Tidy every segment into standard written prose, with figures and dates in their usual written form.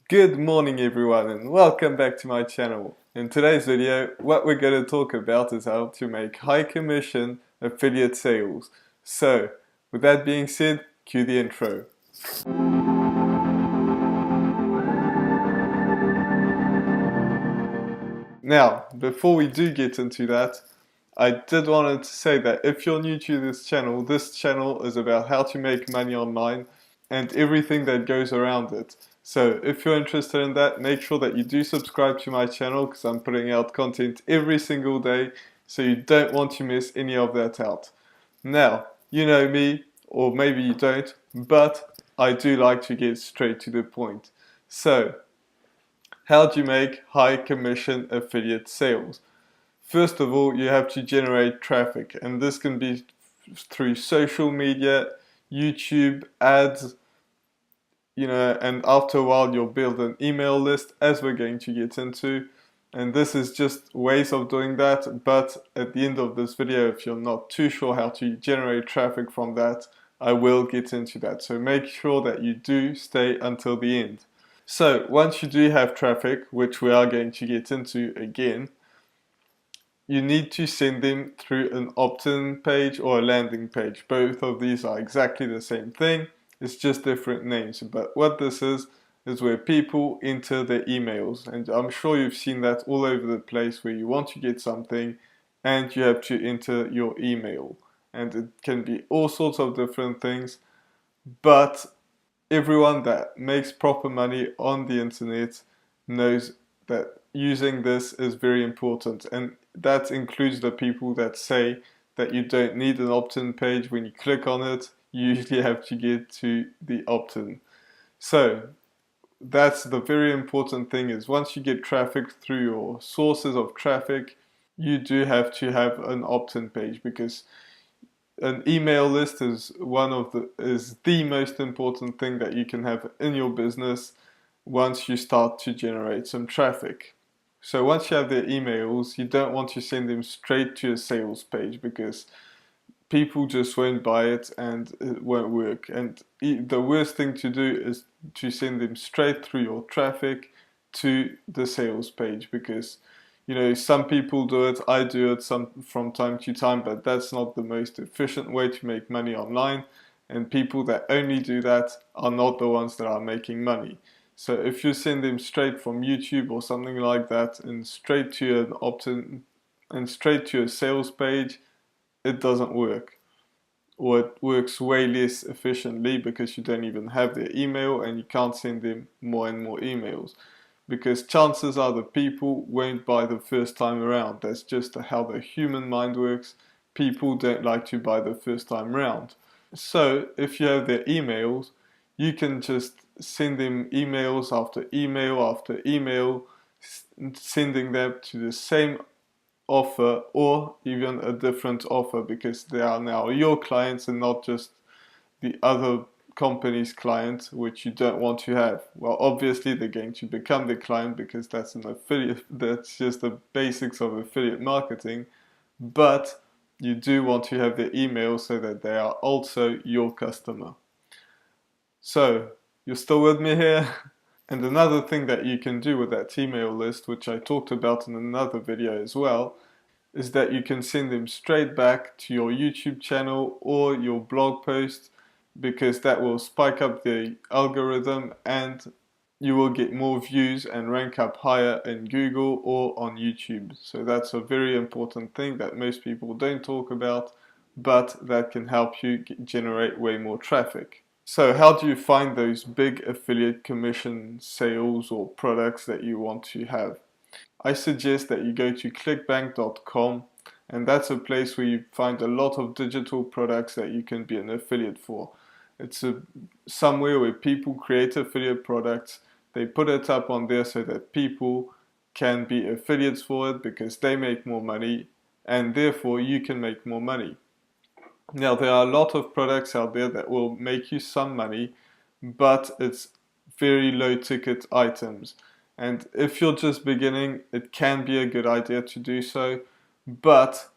Good morning everyone and welcome back to my channel. In today's video, what we're going to talk about is how to make high commission affiliate sales. So, with that being said, cue the intro. Now, before we do get into that, I did want to say that if you're new to this channel is about how to make money online and everything that goes around it. So if you're interested in that, make sure that you do subscribe to my channel because I'm putting out content every single day, so you don't want to miss any of that out. Now, you know me, or maybe you don't, but I do like to get straight to the point. So, how do you make high commission affiliate sales? First of all, you have to generate traffic, and this can be through social media, YouTube, ads, and after a while you'll build an email list, as we're going to get into. And this is just ways of doing that, but at the end of this video, if you're not too sure how to generate traffic from that, I will get into that. So make sure that you do stay until the end. So once you do have traffic, which we are going to get into again, you need to send them through an opt-in page or a landing page. Both of these are exactly the same thing, it's just different names. But what this is where people enter their emails, and I'm sure you've seen that all over the place where you want to get something and you have to enter your email. And it can be all sorts of different things, but everyone that makes proper money on the internet knows that using this is very important, and that includes the people that say that you don't need an opt-in page. When you click on it, you usually have to get to the opt-in. So that's the very important thing, is once you get traffic through your sources of traffic, you do have to have an opt-in page, because an email list is the most important thing that you can have in your business once you start to generate some traffic. So once you have their emails, you don't want to send them straight to a sales page, because people just won't buy it and it won't work. And the worst thing to do is to send them straight through your traffic to the sales page, because some people do it, I do it from time to time, but that's not the most efficient way to make money online. And people that only do that are not the ones that are making money. So if you send them straight from YouTube or something like that and straight to an opt-in and straight to a sales page, it doesn't work. Or it works way less efficiently, because you don't even have their email and you can't send them more and more emails, because chances are the people won't buy the first time around. That's just how the human mind works. People don't like to buy the first time around. So if you have their emails, you can just send them emails after email after email, sending them to the same offer or even a different offer, because they are now your clients and not just the other company's client, which you don't want to have. Well, obviously they're going to become the client, because that's an affiliate, that's just the basics of affiliate marketing, but you do want to have their email so that they are also your customer. So you're still with me here? And another thing that you can do with that email list, which I talked about in another video as well, is that you can send them straight back to your YouTube channel or your blog post, because that will spike up the algorithm and you will get more views and rank up higher in Google or on YouTube. So that's a very important thing that most people don't talk about, but that can help you generate way more traffic. So how do you find those big affiliate commission sales or products that you want to have? I suggest that you go to clickbank.com, and that's a place where you find a lot of digital products that you can be an affiliate for. It's somewhere where people create affiliate products, they put it up on there so that people can be affiliates for it, because they make more money and therefore you can make more money. Now, there are a lot of products out there that will make you some money, but it's very low ticket items. And if you're just beginning, it can be a good idea to do so, but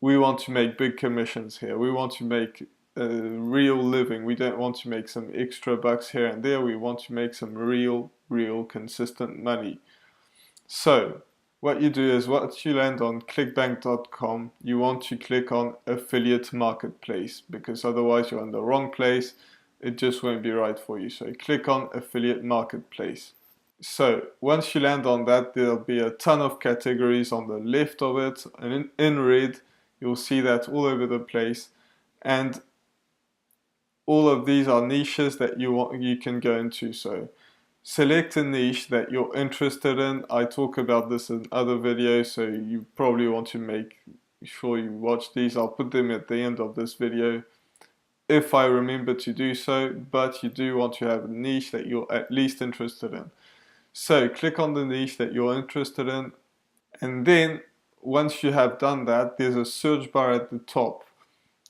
we want to make big commissions here. We want to make a real living. We don't want to make some extra bucks here and there. We want to make some real consistent money. So what you do is, once you land on clickbank.com, you want to click on affiliate marketplace, because otherwise you're in the wrong place. It just won't be right for you. So click on affiliate marketplace. So once you land on that, there'll be a ton of categories on the left of it, and in red you'll see that all over the place, and all of these are niches that you can go into. So select a niche that you're interested in. I talk about this in other videos, so you probably want to make sure you watch these. I'll put them at the end of this video if I remember to do so, but you do want to have a niche that you're at least interested in. So click on the niche that you're interested in, and then once you have done that, there's a search bar at the top,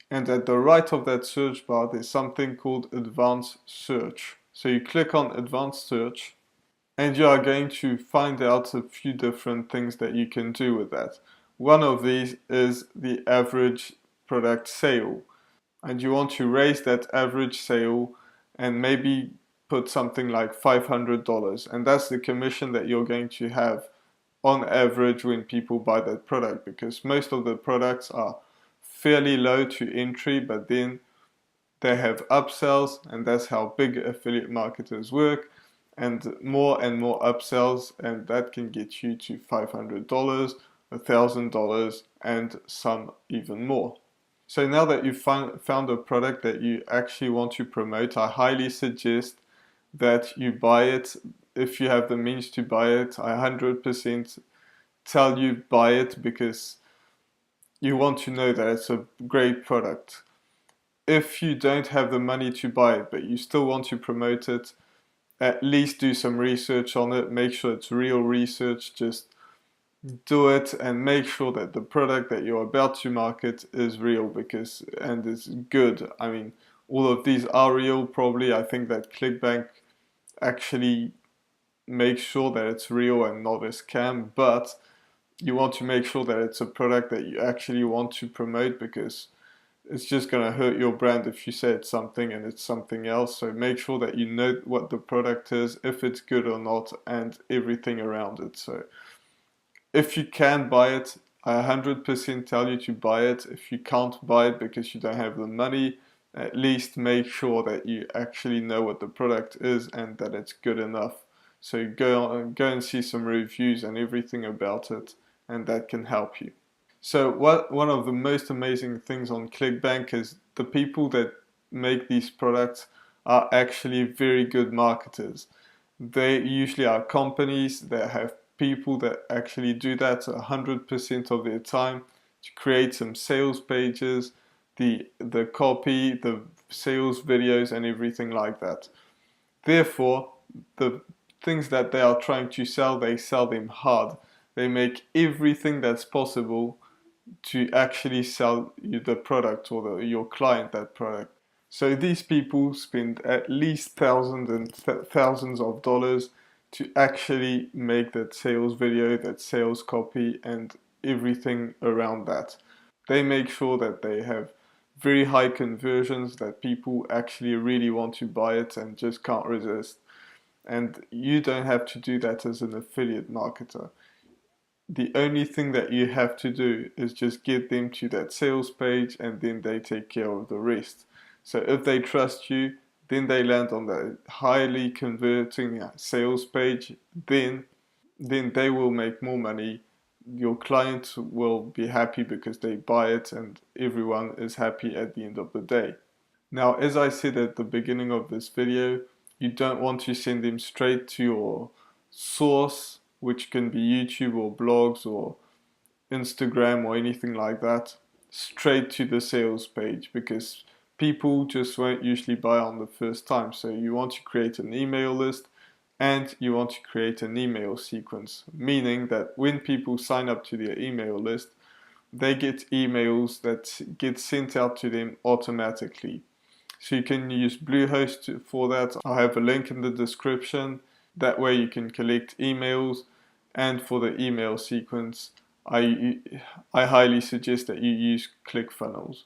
and at the right of that search bar there's something called advanced search. So you click on advanced search, and you are going to find out a few different things that you can do with that. One of these is the average product sale, and you want to raise that average sale and maybe put something like $500, and that's the commission that you're going to have on average when people buy that product, because most of the products are fairly low to entry, but then they have upsells, and that's how big affiliate marketers work, and more upsells, and that can get you to $500, $1,000, and some even more. So now that you've found a product that you actually want to promote, I highly suggest that you buy it. If you have the means to buy it, I 100% tell you buy it, because you want to know that it's a great product. If you don't have the money to buy it, but you still want to promote it, at least do some research on it. Make sure it's real research. Just do it and make sure that the product that you're about to market is real, and is good. I mean, all of these are real probably. I think that ClickBank actually makes sure that it's real and not a scam, but you want to make sure that it's a product that you actually want to promote, because it's just going to hurt your brand if you say it's something and it's something else. So make sure that you know what the product is, if it's good or not, and everything around it. So if you can buy it, I 100% tell you to buy it. If you can't buy it because you don't have the money, at least make sure that you actually know what the product is and that it's good enough. So go and see some reviews and everything about it, and that can help you. So one of the most amazing things on ClickBank is the people that make these products are actually very good marketers. They usually are companies that have people that actually do that 100% of their time to create some sales pages, the copy, the sales videos, and everything like that. Therefore, the things that they are trying to sell, they sell them hard. They make everything that's possible to actually sell you the product, or your client that product. So these people spend at least thousands and thousands of dollars to actually make that sales video, that sales copy, and everything around that. They make sure that they have very high conversions, that people actually really want to buy it and just can't resist. And you don't have to do that as an affiliate marketer. The only thing that you have to do is just get them to that sales page, and then they take care of the rest. So if they trust you, then they land on the highly converting sales page, then they will make more money. Your client will be happy because they buy it, and everyone is happy at the end of the day. Now, as I said at the beginning of this video, you don't want to send them straight to your source, which can be YouTube or blogs or Instagram or anything like that, straight to the sales page, because people just won't usually buy on the first time. So you want to create an email list, and you want to create an email sequence, meaning that when people sign up to their email list, they get emails that get sent out to them automatically. So you can use Bluehost for that. I'll have a link in the description. That way you can collect emails, and for the email sequence, I highly suggest that you use ClickFunnels.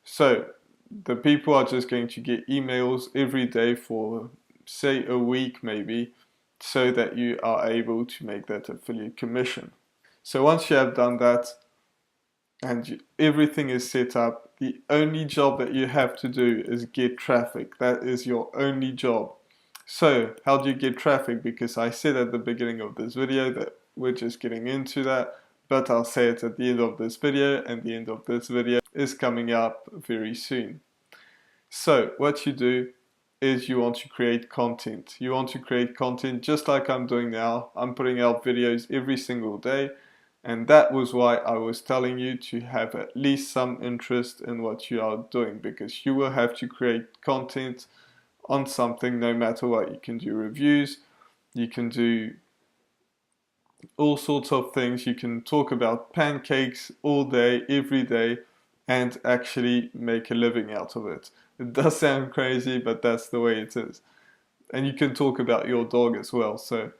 So the people are just going to get emails every day for, say, a week maybe, so that you are able to make that affiliate commission. So once you have done that and everything is set up, the only job that you have to do is get traffic. That is your only job. So how do you get traffic? Because I said at the beginning of this video that we're just getting into that, but I'll say it at the end of this video, and the end of this video is coming up very soon. So what you do is you want to create content. You want to create content just like I'm doing now. I'm putting out videos every single day, and that was why I was telling you to have at least some interest in what you are doing, because you will have to create content on something no matter what. You can do reviews, you can do all sorts of things. You can talk about pancakes all day, every day, and actually make a living out of it. It does sound crazy, but that's the way it is. And you can talk about your dog as well. So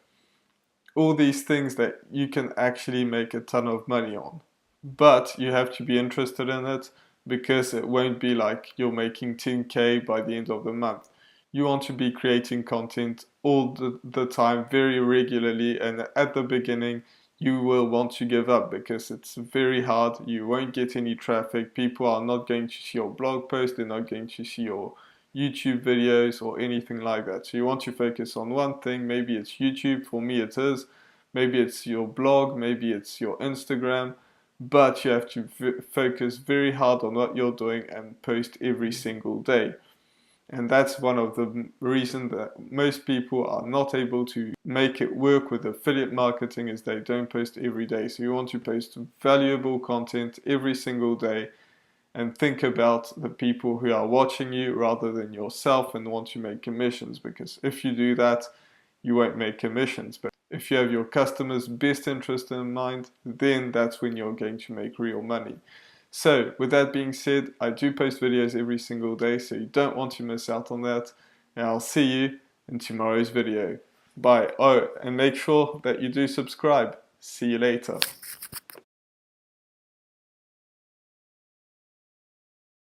all these things that you can actually make a ton of money on. But you have to be interested in it, because it won't be like you're making 10K by the end of the month. You want to be creating content all the time, very regularly, and at the beginning you will want to give up because it's very hard. You won't get any traffic. People are not going to see your blog post, they're not going to see your YouTube videos or anything like that. So you want to focus on one thing. Maybe it's YouTube, for me it is. Maybe it's your blog, maybe it's your Instagram, but you have to focus very hard on what you're doing and post every single day. And that's one of the reasons that most people are not able to make it work with affiliate marketing, is they don't post every day. So you want to post valuable content every single day and think about the people who are watching you rather than yourself and want to make commissions, because if you do that, you won't make commissions. But if you have your customers' best interest in mind, then that's when you're going to make real money. So with that being said, I do post videos every single day, so you don't want to miss out on that. And I'll see you in tomorrow's video. Bye. Oh, and make sure that you do subscribe. See you later.